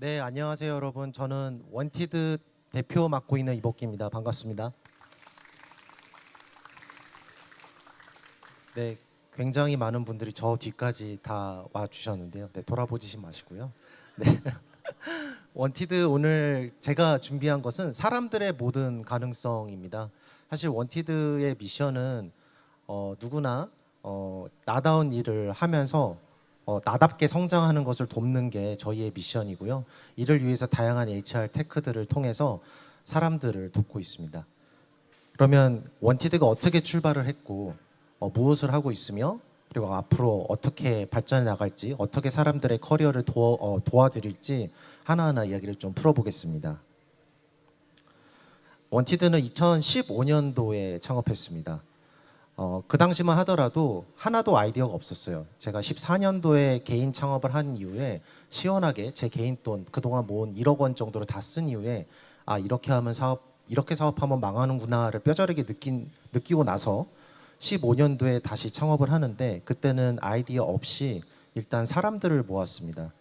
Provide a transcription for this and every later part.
네, 안녕하세요, 여러분. 저는 원티드 대표 맡고 있는 이복기입니다. 반갑습니다. 네, 굉장히 많은 분들이 저 뒤까지 다 와주셨는데요. 네, 돌아보지 마시고요. 네, 원티드 오늘 제가 준비한 것은 사람들의 모든 가능성입니다. 사실 원티드의 미션은 누구나 나다운 일을 하면서 나답게 성장하는 것을 돕는 게 저희의 미션이고요. 이를 위해서 다양한 HR 테크들을 통해서 사람들을 돕고 있습니다. 그러면 원티드가 어떻게 출발을 했고 무엇을 하고 있으며 그리고 앞으로 어떻게 발전해 나갈지 어떻게 사람들의 커리어를 도와드릴지 하나하나 이야기를 좀 풀어보겠습니다. 원티드는 2015년도에 창업했습니다. 그 당시만 하더라도 하나도 아이디어가 없었어요. 제가 14년도에 개인 창업을 한 이후에 시원하게 제 개인 돈 그동안 모은 1억 원 정도를 다 쓴 이후에 이렇게 사업하면 망하는구나를 뼈저리게 느끼고 나서 15년도에 다시 창업을 하는데 그때는 아이디어 없이 일단 사람들을 모았습니다.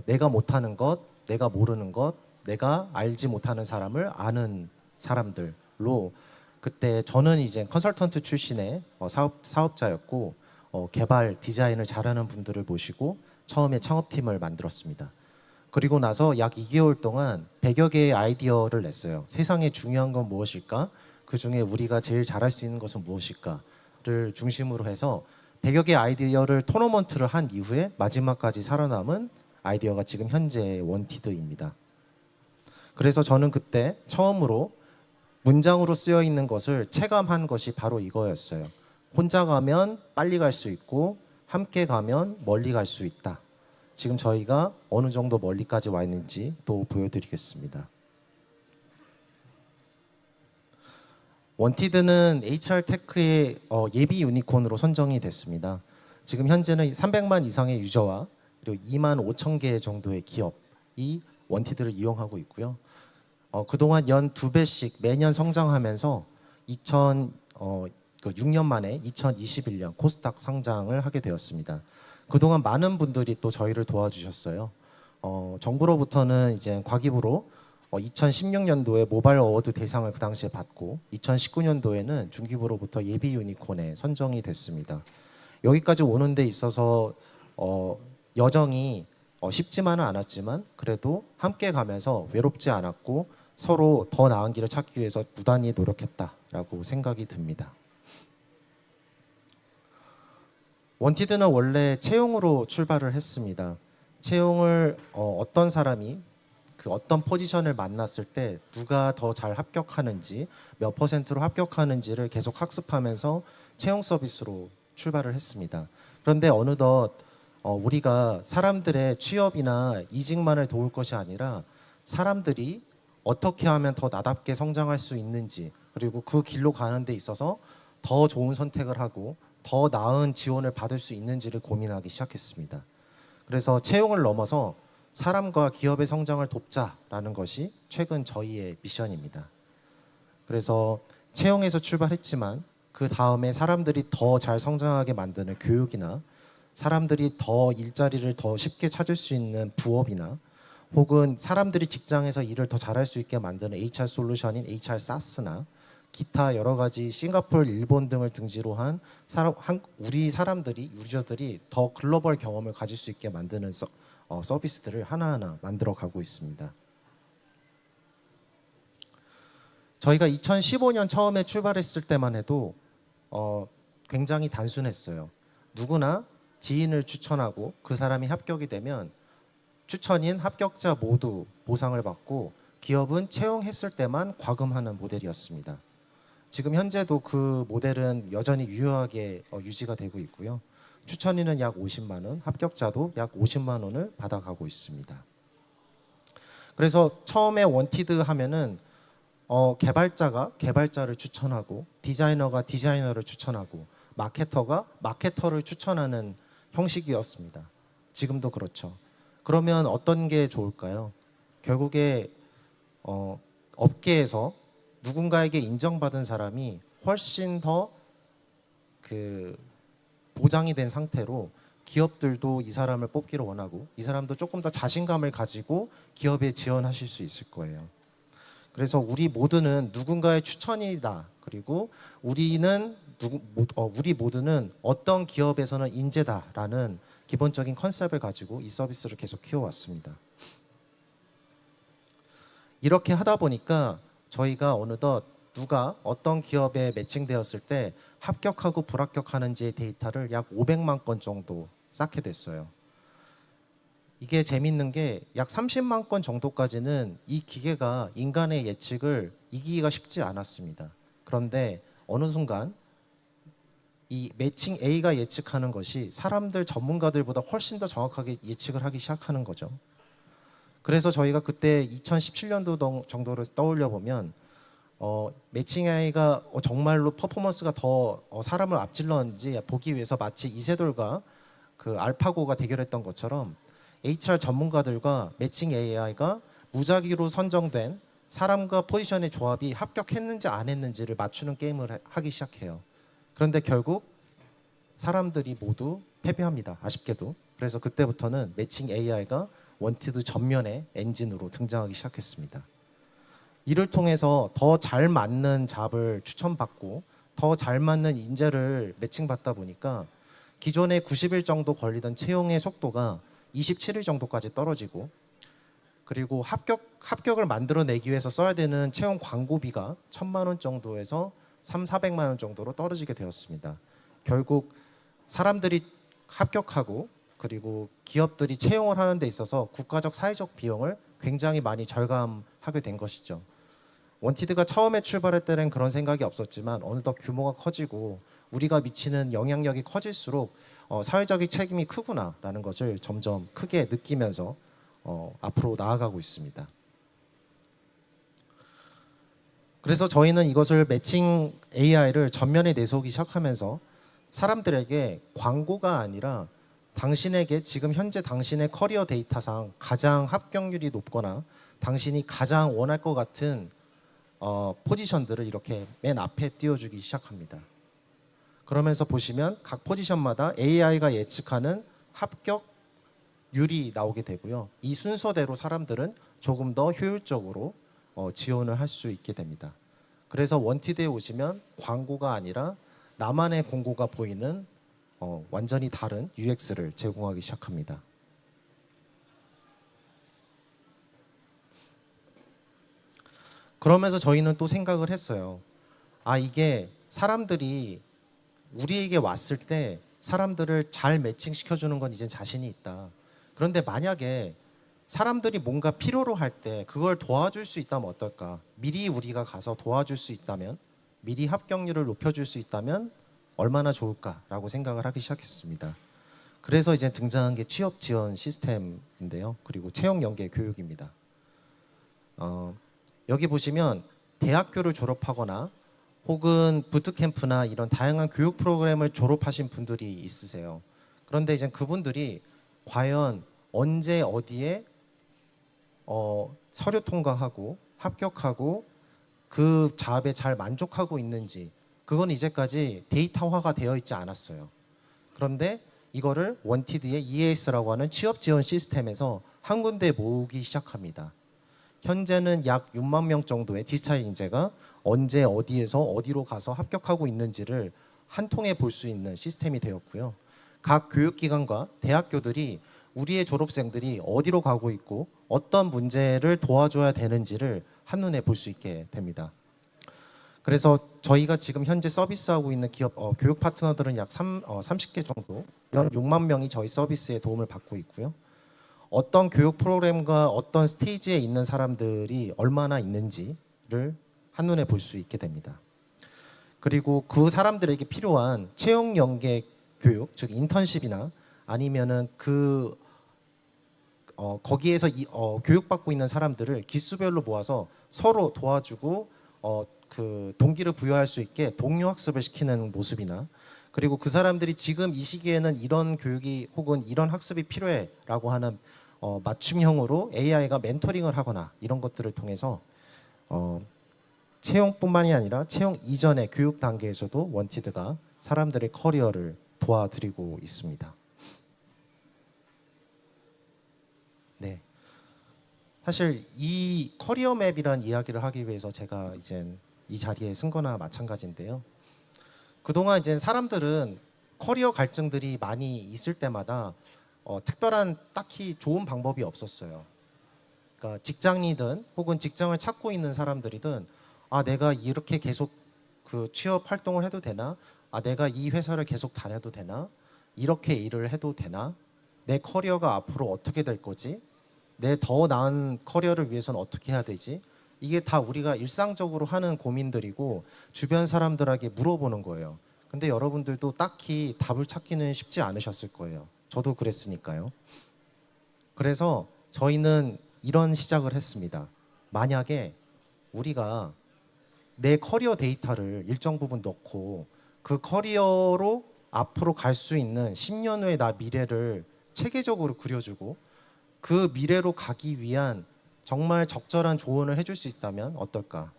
내가 못하는 것, 내가 모르는 것, 내가 알지 못하는 사람을 아는 사람들로 그때 저는 이제 컨설턴트 출신의 사업자였고 개발 디자인을 잘하는 분들을 모시고 처음에 창업팀을 만들었습니다. 그리고 나서 약 2개월 동안 100여 개의 아이디어를 냈어요. 세상에 중요한 건 무엇일까? 그 중에 우리가 제일 잘할 수 있는 것은 무엇일까?를 중심으로 해서 100여 개의 아이디어를 토너먼트를 한 이후에 마지막까지 살아남은 아이디어가 지금 현재 원티드입니다. 그래서 저는 그때 처음으로 문장으로 쓰여 있는 것을 체감한 것이 바로 이거였어요. 혼자 가면 빨리 갈 수 있고 함께 가면 멀리 갈 수 있다. 지금 저희가 어느 정도 멀리까지 와 있는지 또 보여드리겠습니다. 원티드는 HR 테크의 예비 유니콘으로 선정이 됐습니다. 지금 현재는 300만 이상의 유저와 그리고 2만 5천 개 정도의 기업이 원티드를 이용하고 있고요. 그동안 연 2배씩 매년 성장하면서 6년 만에 2021년 코스닥 상장을 하게 되었습니다. 그동안 많은 분들이 또 저희를 도와주셨어요. 정부로부터는 이제 과기부로 2016년도에 모바일 어워드 대상을 그 당시에 받고 2019년도에는 중기부로부터 예비 유니콘에 선정이 됐습니다. 여기까지 오는 데 있어서 여정이 쉽지만은 않았지만 그래도 함께 가면서 외롭지 않았고 서로 더 나은 길을 찾기 위해서 무단히 노력했다라고 생각이 듭니다. 원티드는 원래 채용으로 출발을 했습니다. 채용을 어떤 사람이 그 어떤 포지션을 만났을 때 누가 더 잘 합격하는지 몇 퍼센트로 합격하는지를 계속 학습하면서 채용 서비스로 출발을 했습니다. 그런데 어느덧 우리가 사람들의 취업이나 이직만을 도울 것이 아니라 사람들이 어떻게 하면 더 나답게 성장할 수 있는지 그리고 그 길로 가는 데 있어서 더 좋은 선택을 하고 더 나은 지원을 받을 수 있는지를 고민하기 시작했습니다. 그래서 채용을 넘어서 사람과 기업의 성장을 돕자라는 것이 최근 저희의 미션입니다. 그래서 채용에서 출발했지만 그 다음에 사람들이 더 잘 성장하게 만드는 교육이나 사람들이 더 일자리를 더 쉽게 찾을 수 있는 부업이나 혹은 사람들이 직장에서 일을 더 잘할 수 있게 만드는 HR 솔루션인 HR SaaS나 기타 여러 가지 싱가포르, 일본 등을 등지로 한 우리 사람들이 유저들이 더 글로벌 경험을 가질 수 있게 만드는 서비스들을 하나하나 만들어 가고 있습니다. 저희가 2015년 처음에 출발했을 때만 해도 굉장히 단순했어요. 누구나 지인을 추천하고 그 사람이 합격이 되면 추천인 합격자 모두 보상을 받고 기업은 채용했을 때만 과금하는 모델이었습니다. 지금 현재도 그 모델은 여전히 유효하게 유지가 되고 있고요. 추천인은 약 50만 원, 합격자도 약 50만 원을 받아가고 있습니다. 그래서 처음에 원티드 하면은 개발자가 개발자를 추천하고 디자이너가 디자이너를 추천하고 마케터가 마케터를 추천하는 형식이었습니다. 지금도 그렇죠. 그러면 어떤 게 좋을까요? 결국에 업계에서 누군가에게 인정받은 사람이 훨씬 더 보장이 된 상태로 기업들도 이 사람을 뽑기를 원하고 이 사람도 조금 더 자신감을 가지고 기업에 지원하실 수 있을 거예요. 그래서 우리 모두는 누군가의 추천이다. 그리고 우리 모두는 어떤 기업에서는 인재다라는 기본적인 컨셉을 가지고 이 서비스를 계속 키워왔습니다. 이렇게 하다 보니까 저희가 어느덧 누가 어떤 기업에 매칭되었을 때 합격하고 불합격하는지의 데이터를 약 500만 건 정도 쌓게 됐어요. 이게 재밌는 게 약 30만 건 정도까지는 이 기계가 인간의 예측을 이기기가 쉽지 않았습니다. 그런데 어느 순간 이 매칭 A가 예측하는 것이 사람들 전문가들보다 훨씬 더 정확하게 예측을 하기 시작하는 거죠. 그래서 저희가 그때 2017년도 정도를 떠올려 보면 매칭 AI가 정말로 퍼포먼스가 더 사람을 앞질렀는지 보기 위해서 마치 이세돌과 그 알파고가 대결했던 것처럼 HR 전문가들과 매칭 AI가 무작위로 선정된 사람과 포지션의 조합이 합격했는지 안 했는지를 맞추는 게임을 하기 시작해요. 그런데 결국 사람들이 모두 패배합니다. 아쉽게도. 그래서 그때부터는 매칭 AI가 원티드 전면의 엔진으로 등장하기 시작했습니다. 이를 통해서 더 잘 맞는 잡을 추천받고 더 잘 맞는 인재를 매칭받다 보니까 기존에 90일 정도 걸리던 채용의 속도가 27일 정도까지 떨어지고, 그리고 합격을 만들어내기 위해서 써야 되는 채용 광고비가 1,000만 원 정도에서 400만 원 정도로 떨어지게 되었습니다. 결국 사람들이 합격하고 그리고 기업들이 채용을 하는 데 있어서 국가적 사회적 비용을 굉장히 많이 절감하게 된 것이죠. 원티드가 처음에 출발할 때는 그런 생각이 없었지만 어느덧 규모가 커지고 우리가 미치는 영향력이 커질수록 사회적인 책임이 크구나라는 것을 점점 크게 느끼면서 앞으로 나아가고 있습니다. 그래서 저희는 이것을 매칭 AI를 전면에 내세우기 시작하면서 사람들에게 광고가 아니라 당신에게 지금 현재 당신의 커리어 데이터상 가장 합격률이 높거나 당신이 가장 원할 것 같은 포지션들을 이렇게 맨 앞에 띄워주기 시작합니다. 그러면서 보시면 각 포지션마다 AI가 예측하는 합격률이 나오게 되고요. 이 순서대로 사람들은 조금 더 효율적으로 지원을 할 수 있게 됩니다. 그래서 원티드에 오시면 광고가 아니라 나만의 공고가 보이는 완전히 다른 UX를 제공하기 시작합니다. 그러면서 저희는 또 생각을 했어요. 이게 사람들이 우리에게 왔을 때 사람들을 잘 매칭시켜주는 건 이젠 자신이 있다. 그런데 만약에 사람들이 뭔가 필요로 할 때 그걸 도와줄 수 있다면 어떨까? 미리 우리가 가서 도와줄 수 있다면, 미리 합격률을 높여줄 수 있다면 얼마나 좋을까라고 생각을 하기 시작했습니다. 그래서 이제 등장한 게 취업 지원 시스템인데요. 그리고 채용 연계 교육입니다. 여기 보시면 대학교를 졸업하거나 혹은 부트캠프나 이런 다양한 교육 프로그램을 졸업하신 분들이 있으세요. 그런데 이제 그분들이 과연 언제 어디에 서류 통과하고 합격하고 그 잡에 잘 만족하고 있는지, 그건 이제까지 데이터화가 되어 있지 않았어요. 그런데 이거를 원티드의 EAS라고 하는 취업 지원 시스템에서 한 군데 모으기 시작합니다. 현재는 약 6만 명 정도의 디지털 인재가 언제 어디에서 어디로 가서 합격하고 있는지를 한 통에 볼 수 있는 시스템이 되었고요. 각 교육기관과 대학교들이 우리의 졸업생들이 어디로 가고 있고 어떤 문제를 도와줘야 되는지를 한눈에 볼 수 있게 됩니다. 그래서 저희가 지금 현재 서비스하고 있는 기업 교육 파트너들은 약 30개 정도, 약 6만 명이 저희 서비스에 도움을 받고 있고요. 어떤 교육 프로그램과 어떤 스테이지에 있는 사람들이 얼마나 있는지를 한눈에 볼 수 있게 됩니다. 그리고 그 사람들에게 필요한 채용 연계 교육, 즉 인턴십이나 아니면은 거기에서 교육받고 있는 사람들을 기수별로 모아서 서로 도와주고 그 동기를 부여할 수 있게 동료 학습을 시키는 모습이나, 그리고 그 사람들이 지금 이 시기에는 이런 교육이 혹은 이런 학습이 필요해라고 하는 맞춤형으로 AI가 멘토링을 하거나 이런 것들을 통해서 채용뿐만이 아니라 채용 이전의 교육 단계에서도 원티드가 사람들의 커리어를 도와드리고 있습니다. 네. 사실 이 커리어 맵이란 이야기를 하기 위해서 제가 이제 이 자리에 쓴 거나 마찬가지인데요. 그동안 이제 사람들은 커리어 갈증들이 많이 있을 때마다 특별한 딱히 좋은 방법이 없었어요. 그러니까 직장이든 혹은 직장을 찾고 있는 사람들이든 아 내가 이렇게 계속 그 취업 활동을 해도 되나? 아 내가 이 회사를 계속 다녀도 되나? 이렇게 일을 해도 되나? 내 커리어가 앞으로 어떻게 될 거지? 내 더 나은 커리어를 위해서는 어떻게 해야 되지? 이게 다 우리가 일상적으로 하는 고민들이고 주변 사람들에게 물어보는 거예요. 근데 여러분들도 딱히 답을 찾기는 쉽지 않으셨을 거예요. 저도 그랬으니까요. 그래서 저희는 이런 시작을 했습니다. 만약에 우리가 내 커리어 데이터를 일정 부분 넣고 그 커리어로 앞으로 갈 수 있는 10년 후의 나 미래를 체계적으로 그려주고 그 미래로 가기 위한 정말 적절한 조언을 해줄 수 있다면 어떨까?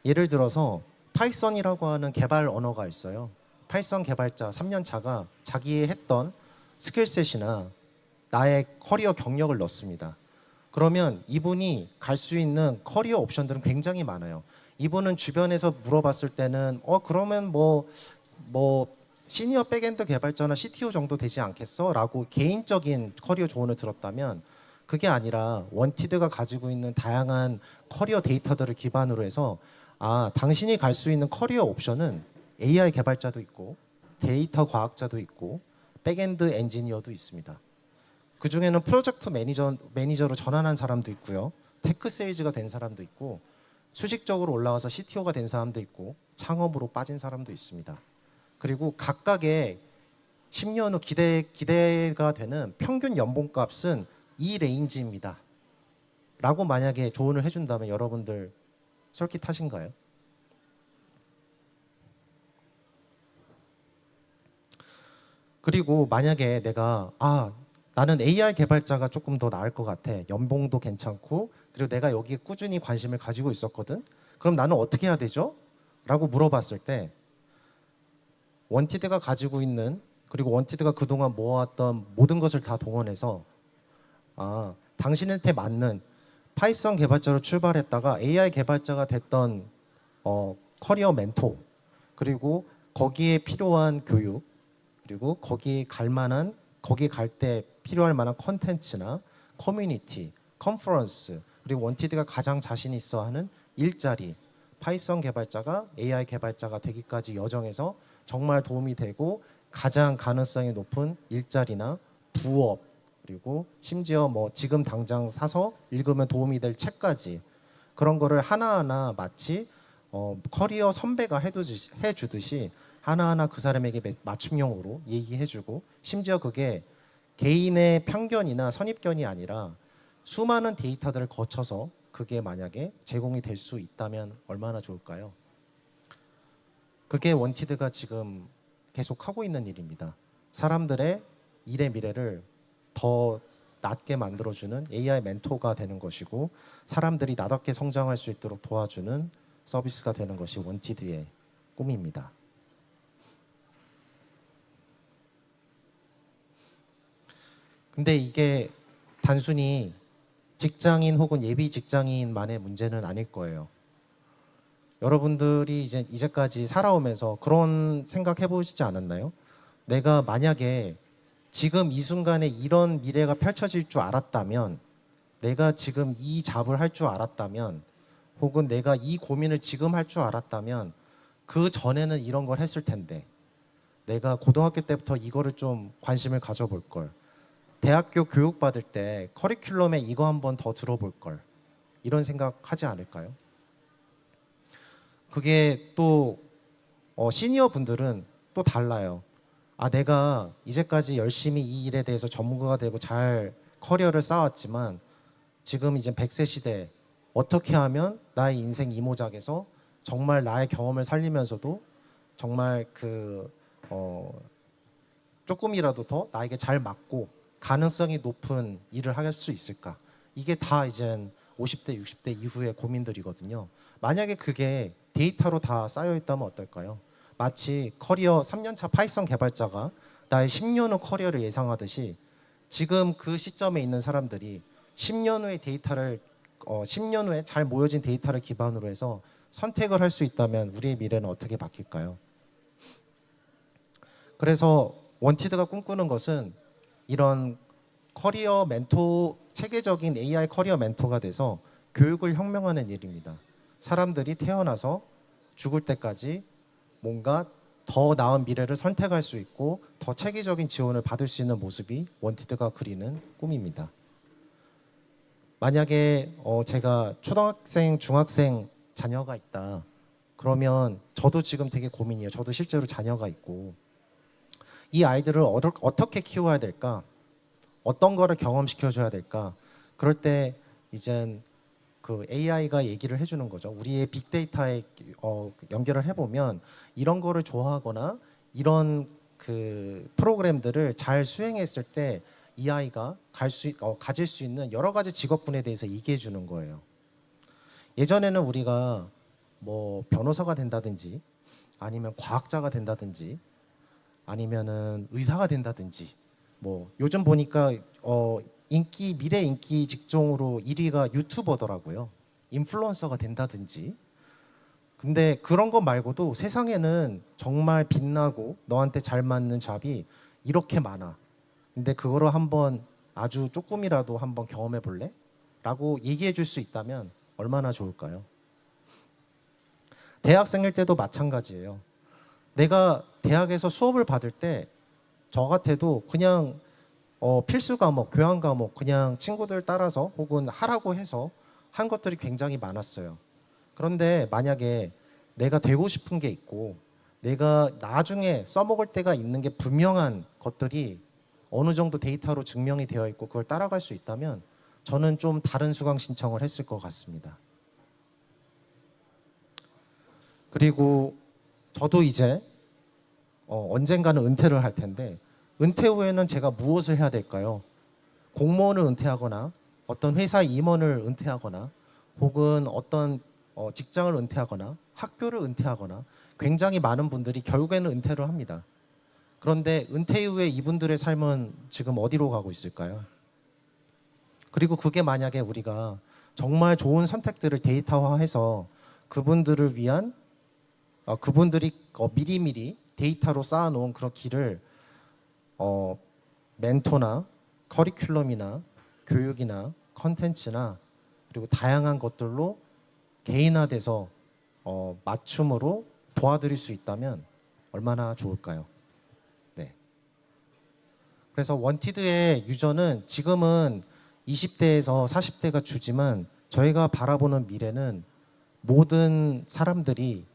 예를 들어서 파이썬이라고 하는 개발 언어가 있어요. 파이썬 개발자 3년 차가 자기의 했던 스킬셋이나 나의 커리어 경력을 넣습니다. 그러면 이분이 갈 수 있는 커리어 옵션들은 굉장히 많아요. 이분은 주변에서 물어봤을 때는 그러면 뭐 시니어 백엔드 개발자나 CTO 정도 되지 않겠어? 라고 개인적인 커리어 조언을 들었다면 그게 아니라 원티드가 가지고 있는 다양한 커리어 데이터들을 기반으로 해서 아 당신이 갈 수 있는 커리어 옵션은 AI 개발자도 있고 데이터 과학자도 있고 백엔드 엔지니어도 있습니다. 그 중에는 프로젝트 매니저로 전환한 사람도 있고요. 테크 세일즈가 된 사람도 있고 수직적으로 올라와서 CTO가 된 사람도 있고 창업으로 빠진 사람도 있습니다. 그리고 각각의 10년 후 기대가 되는 평균 연봉값은 이 레인지입니다. 라고 만약에 조언을 해준다면 여러분들 솔깃하신가요? 그리고 만약에 내가 나는 AI 개발자가 조금 더 나을 것 같아. 연봉도 괜찮고 그리고 내가 여기에 꾸준히 관심을 가지고 있었거든. 그럼 나는 어떻게 해야 되죠? 라고 물어봤을 때 원티드가 가지고 있는 그리고 원티드가 그동안 모아왔던 모든 것을 다 동원해서 당신한테 맞는 파이썬 개발자로 출발했다가 AI 개발자가 됐던 커리어 멘토 그리고 거기에 필요한 교육 그리고 거기에 갈 때 필요할 만한 컨텐츠나 커뮤니티, 컨퍼런스 그리고 원티드가 가장 자신 있어 하는 일자리 파이썬 개발자가 AI 개발자가 되기까지 여정에서 정말 도움이 되고 가장 가능성이 높은 일자리나 부업 그리고 심지어 뭐 지금 당장 사서 읽으면 도움이 될 책까지 그런 거를 하나하나 마치 커리어 선배가 해주듯이 하나하나 그 사람에게 맞춤형으로 얘기해주고 심지어 그게 개인의 편견이나 선입견이 아니라 수많은 데이터들을 거쳐서 그게 만약에 제공이 될 수 있다면 얼마나 좋을까요? 그게 원티드가 지금 계속 하고 있는 일입니다. 사람들의 일의 미래를 더 낮게 만들어주는 AI 멘토가 되는 것이고 사람들이 나답게 성장할 수 있도록 도와주는 서비스가 되는 것이 원티드의 꿈입니다. 근데 이게 단순히 직장인 혹은 예비 직장인만의 문제는 아닐 거예요. 여러분들이 이제까지 살아오면서 그런 생각 해보시지 않았나요? 내가 만약에 지금 이 순간에 이런 미래가 펼쳐질 줄 알았다면 내가 지금 이 잡을 할 줄 알았다면 혹은 내가 이 고민을 지금 할 줄 알았다면 그 전에는 이런 걸 했을 텐데 내가 고등학교 때부터 이거를 좀 관심을 가져볼 걸 대학교 교육 받을 때 커리큘럼에 이거 한번 더 들어볼 걸 이런 생각 하지 않을까요? 그게 또 시니어 분들은 또 달라요. 내가 이제까지 열심히 이 일에 대해서 전문가가 되고 잘 커리어를 쌓았지만 지금 이제 100세 시대 어떻게 하면 나의 인생 이모작에서 정말 나의 경험을 살리면서도 정말 조금이라도 더 나에게 잘 맞고 가능성이 높은 일을 할 수 있을까? 이게 다 이제 50대, 60대 이후의 고민들이거든요. 만약에 그게 데이터로 다 쌓여 있다면 어떨까요? 마치 커리어 3년차 파이썬 개발자가 나의 10년 후 커리어를 예상하듯이 지금 그 시점에 있는 사람들이 10년 후의 데이터를 10년 후에 잘 모여진 데이터를 기반으로 해서 선택을 할 수 있다면 우리의 미래는 어떻게 바뀔까요? 그래서 원티드가 꿈꾸는 것은 이런 커리어 멘토, 체계적인 AI 커리어 멘토가 돼서 교육을 혁명하는 일입니다. 사람들이 태어나서 죽을 때까지 뭔가 더 나은 미래를 선택할 수 있고 더 체계적인 지원을 받을 수 있는 모습이 원티드가 그리는 꿈입니다. 만약에 제가 초등학생, 중학생 자녀가 있다. 그러면 저도 지금 되게 고민이에요. 저도 실제로 자녀가 있고 이 아이들을 어떻게 키워야 될까? 어떤 거를 경험시켜줘야 될까? 그럴 때 이젠 그 AI가 얘기를 해주는 거죠. 우리의 빅데이터에 연결을 해보면 이런 거를 좋아하거나 이런 그 프로그램들을 잘 수행했을 때 이 아이가 가질 수 있는 여러 가지 직업군에 대해서 얘기해 주는 거예요. 예전에는 우리가 뭐 변호사가 된다든지 아니면 과학자가 된다든지 아니면은 의사가 된다든지 뭐 요즘 보니까 미래 인기 직종으로 1위가 유튜버더라고요. 인플루언서가 된다든지. 근데 그런 거 말고도 세상에는 정말 빛나고 너한테 잘 맞는 잡이 이렇게 많아. 근데 그거를 한번 아주 조금이라도 한번 경험해 볼래? 라고 얘기해 줄 수 있다면 얼마나 좋을까요? 대학생일 때도 마찬가지예요. 내가 대학에서 수업을 받을 때 저 같아도 그냥 필수 과목, 교양 과목 그냥 친구들 따라서 혹은 하라고 해서 한 것들이 굉장히 많았어요. 그런데 만약에 내가 되고 싶은 게 있고 내가 나중에 써먹을 때가 있는 게 분명한 것들이 어느 정도 데이터로 증명이 되어 있고 그걸 따라갈 수 있다면 저는 좀 다른 수강 신청을 했을 것 같습니다. 그리고 저도 이제 언젠가는 은퇴를 할 텐데 은퇴 후에는 제가 무엇을 해야 될까요? 공무원을 은퇴하거나 어떤 회사 임원을 은퇴하거나 혹은 어떤 직장을 은퇴하거나 학교를 은퇴하거나 굉장히 많은 분들이 결국에는 은퇴를 합니다. 그런데 은퇴 이후에 이분들의 삶은 지금 어디로 가고 있을까요? 그리고 그게 만약에 우리가 정말 좋은 선택들을 데이터화해서 그분들을 위한 그분들이 미리미리 데이터로 쌓아놓은 그런 길을 멘토나 커리큘럼이나 교육이나 컨텐츠나 그리고 다양한 것들로 개인화돼서 맞춤으로 도와드릴 수 있다면 얼마나 좋을까요? 네. 그래서 원티드의 유저는 지금은 20대에서 40대가 주지만 저희가 바라보는 미래는 모든 사람들이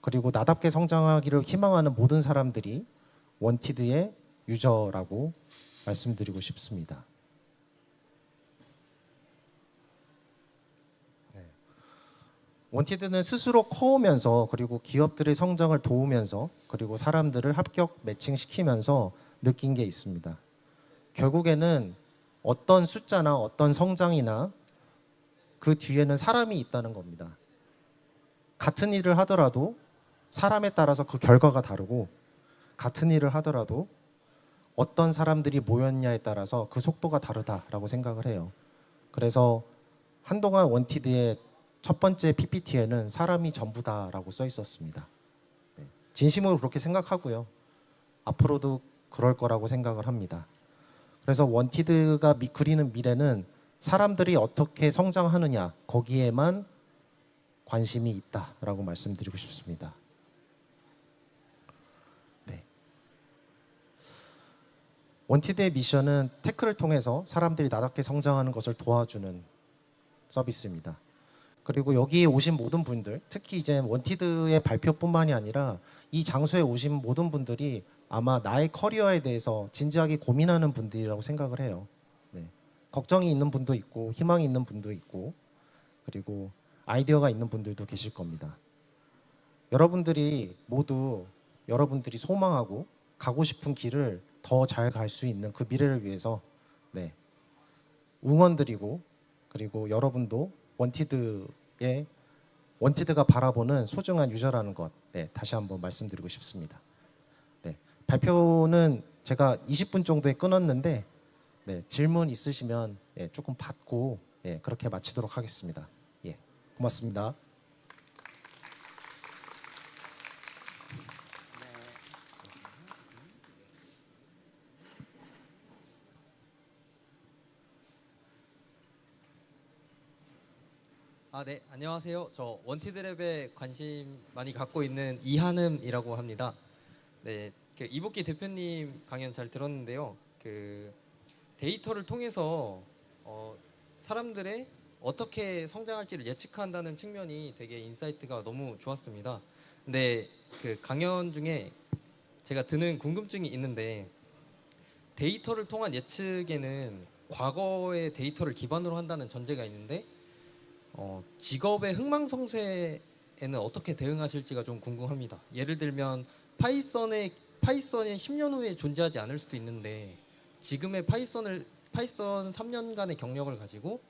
그리고 나답게 성장하기를 희망하는 모든 사람들이 원티드의 유저라고 말씀드리고 싶습니다. 네. 원티드는 스스로 커오면서 그리고 기업들의 성장을 도우면서 그리고 사람들을 합격 매칭시키면서 느낀 게 있습니다. 결국에는 어떤 숫자나 어떤 성장이나 그 뒤에는 사람이 있다는 겁니다. 같은 일을 하더라도 사람에 따라서 그 결과가 다르고 같은 일을 하더라도 어떤 사람들이 모였냐에 따라서 그 속도가 다르다라고 생각을 해요. 그래서 한동안 원티드의 첫 번째 PPT에는 사람이 전부다라고 써 있었습니다. 진심으로 그렇게 생각하고요. 앞으로도 그럴 거라고 생각을 합니다. 그래서 원티드가 그리는 미래는 사람들이 어떻게 성장하느냐 거기에만 관심이 있다라고 말씀드리고 싶습니다. 네. 원티드의 미션은 테크를 통해서 사람들이 나답게 성장하는 것을 도와주는 서비스입니다. 그리고 여기에 오신 모든 분들, 특히 이제 원티드의 발표뿐만이 아니라 이 장소에 오신 모든 분들이 아마 나의 커리어에 대해서 진지하게 고민하는 분들이라고 생각을 해요. 네. 걱정이 있는 분도 있고 희망이 있는 분도 있고 그리고 아이디어가 있는 분들도 계실 겁니다. 여러분들이 모두 여러분들이 소망하고 가고 싶은 길을 더 잘 갈 수 있는 그 미래를 위해서 네. 응원드리고 그리고 여러분도 원티드가 바라보는 소중한 유저라는 것 네, 다시 한번 말씀드리고 싶습니다. 네, 발표는 제가 20분 정도에 끊었는데 네, 질문 있으시면 예, 조금 받고 예, 그렇게 마치도록 하겠습니다. 예, 고맙습니다. 아, 네, 안녕하세요. 저 원티드랩에 관심 많이 갖고 있는 이한음이라고 합니다. 네, 그 이복기 대표님 강연 잘 들었는데요. 그 데이터를 통해서 사람들의 어떻게 성장할지를 예측한다는 측면이 되게 인사이트가 너무 좋았습니다. 근데 그 강연 중에 제가 드는 궁금증이 있는데 데이터를 통한 예측에는 과거의 데이터를 기반으로 한다는 전제가 있는데 직업의 흥망성쇠에는 어떻게 대응하실지가 좀 궁금합니다. 예를 들면 파이썬이 10년 후에 존재하지 않을 수도 있는데 지금의 파이썬 3년간의 경력을 가지고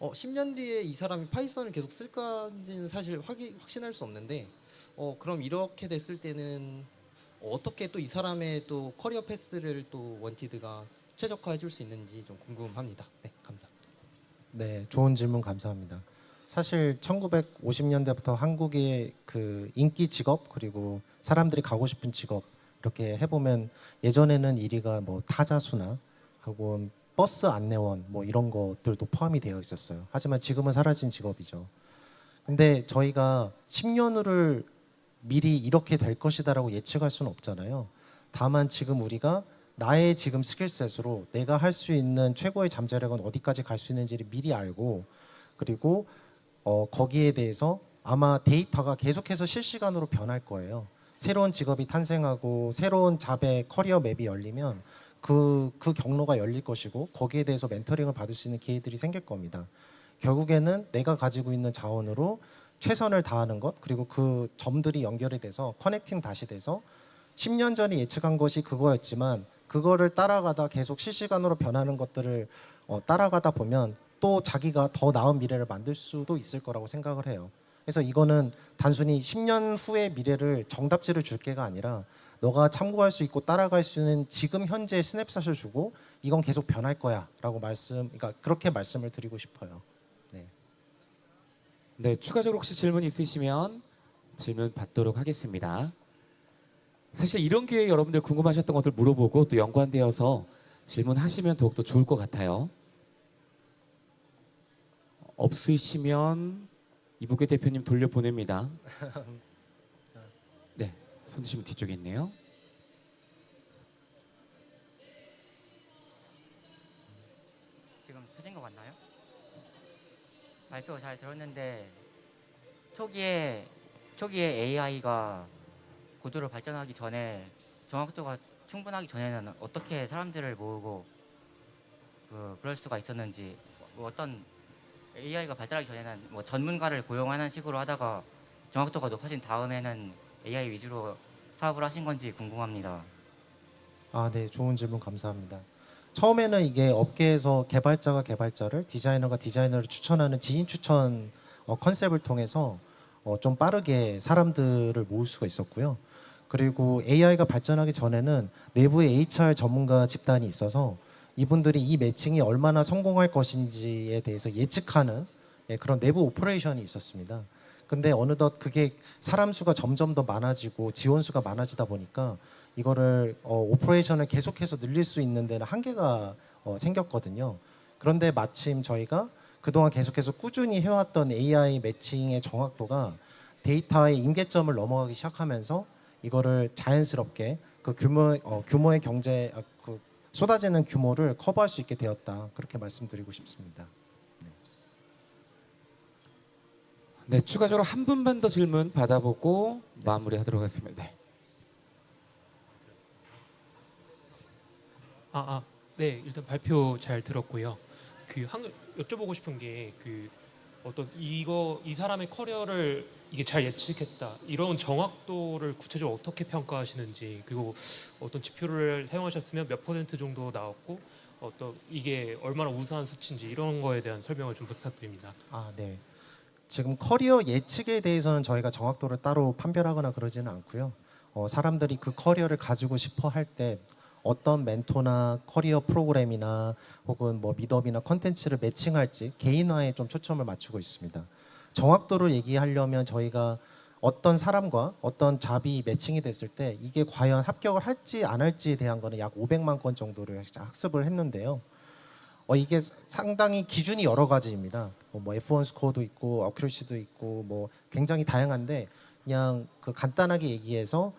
10년 뒤에 이 사람이 파이썬을 계속 쓸까지는 사실 확신할 수 없는데 그럼 이렇게 됐을 때는 어떻게 또 이 사람의 또 커리어 패스를 또 원티드가 최적화해 줄 수 있는지 좀 궁금합니다. 네, 감사합니다. 네, 좋은 질문 감사합니다. 사실 1950년대부터 한국의 그 인기 직업 그리고 사람들이 가고 싶은 직업 이렇게 해보면 예전에는 1위가 뭐 타자수나 혹은 버스 안내원 뭐 이런 것들도 포함이 되어 있었어요. 하지만 지금은 사라진 직업이죠. 근데 저희가 10년 후를 미리 이렇게 될 것이다라고 예측할 수는 없잖아요. 다만 지금 우리가 나의 지금 스킬셋으로 내가 할 수 있는 최고의 잠재력은 어디까지 갈 수 있는지를 미리 알고 그리고 거기에 대해서 아마 데이터가 계속해서 실시간으로 변할 거예요. 새로운 직업이 탄생하고 새로운 잡의 커리어 맵이 열리면 그 경로가 열릴 것이고 거기에 대해서 멘토링을 받을 수 있는 기회들이 생길 겁니다. 결국에는 내가 가지고 있는 자원으로 최선을 다하는 것 그리고 그 점들이 연결이 돼서 커넥팅 다시 돼서 10년 전에 예측한 것이 그거였지만 그거를 따라가다 계속 실시간으로 변하는 것들을 따라가다 보면 또 자기가 더 나은 미래를 만들 수도 있을 거라고 생각을 해요. 그래서 이거는 단순히 10년 후의 미래를 정답지를 줄 게가 아니라 너가 참고할 수 있고 따라갈 수 있는 지금 현재 스냅샷을 주고 이건 계속 변할 거야라고 그러니까 그렇게 말씀을 드리고 싶어요. 네. 네, 추가적으로 혹시 질문 있으시면 질문 받도록 하겠습니다. 사실 이런 기회에 여러분들 궁금하셨던 것들 물어보고 또 연관되어서 질문하시면 더욱더 좋을 것 같아요. 없으시면 이복규 대표님 돌려보냅니다. 네, 손 드시면 뒤쪽에 있네요. 지금 펴진 거 맞나요? 발표 잘 들었는데 초기에 AI가 고도로 발전하기 전에 정확도가 충분하기 전에는 어떻게 사람들을 모으고 그럴 수가 있었는지 뭐 어떤 AI가 발달하기 전에는 뭐 전문가를 고용하는 식으로 하다가 정확도가 높아진 다음에는 AI 위주로 사업을 하신 건지 궁금합니다. 아, 네, 좋은 질문 감사합니다. 처음에는 이게 업계에서 개발자가 개발자를 디자이너가 디자이너를 추천하는 지인 추천 컨셉을 통해서 좀 빠르게 사람들을 모을 수가 있었고요. 그리고 AI가 발전하기 전에는 내부에 HR 전문가 집단이 있어서 이분들이 이 매칭이 얼마나 성공할 것인지에 대해서 예측하는 그런 내부 오퍼레이션이 있었습니다. 근데 어느덧 그게 사람 수가 점점 더 많아지고 지원 수가 많아지다 보니까 이거를 오퍼레이션을 계속해서 늘릴 수 있는 데는 한계가 생겼거든요. 그런데 마침 저희가 그동안 계속해서 꾸준히 해왔던 AI 매칭의 정확도가 데이터의 임계점을 넘어가기 시작하면서 이거를 자연스럽게 그 규모의 그 쏟아지는 규모를 커버할 수 있게 되었다. 그렇게 말씀드리고 싶습니다. 네, 추가적으로 한 분만 더 질문 받아보고 마무리하도록 하겠습니다. 네. 네, 일단 발표 잘 들었고요. 여쭤보고 싶은 게 이 사람의 커리어를 이게 잘 예측했다 이런 정확도를 구체적으로 어떻게 평가하시는지 그리고 어떤 지표를 사용하셨으면 몇 퍼센트 정도 나왔고 이게 얼마나 우수한 수치인지 이런 거에 대한 설명을 좀 부탁드립니다. 아, 네. 지금 커리어 예측에 대해서는 저희가 정확도를 따로 판별하거나 그러지는 않고요. 사람들이 그 커리어를 가지고 싶어 할 때 어떤 멘토나 커리어 프로그램이나 혹은 뭐 미더비나 컨텐츠를 매칭할지 개인화에 좀 초점을 맞추고 있습니다. 정확도를 얘기하려면 저희가 어떤 사람과 어떤 잡이 매칭이 됐을 때 이게 과연 합격을 할지 안 할지에 대한 거는 약 500만 건 정도를 학습을 했는데요. 이게 상당히 기준이 여러 가지입니다. 뭐 F1 스코어도 있고 어큐러시도 있고 뭐 굉장히 다양한데 그냥 그 간단하게 얘기해서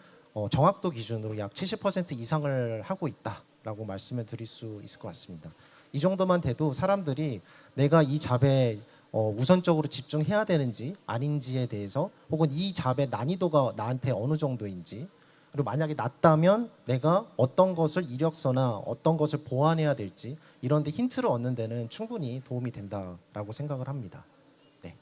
정확도 기준으로 약 70% 이상을 하고 있다라고 말씀을 드릴 수 있을 것 같습니다. 이 정도만 돼도 사람들이 내가 이 잡에 우선적으로 집중해야 되는지 아닌지에 대해서 혹은 이 잡의 난이도가 나한테 어느 정도인지 그리고 만약에 낮다면 내가 어떤 것을 이력서나 어떤 것을 보완해야 될지 이런 데 힌트를 얻는 데는 충분히 도움이 된다라고 생각을 합니다. 네.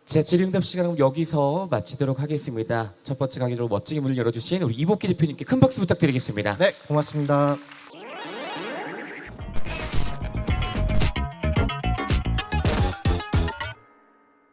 제 질의응답 시간은 여기서 마치도록 하겠습니다. 첫 번째 강의로 멋지게 문을 열어주신 우리 이복기 대표님께 큰 박수 부탁드리겠습니다. 네, 고맙습니다.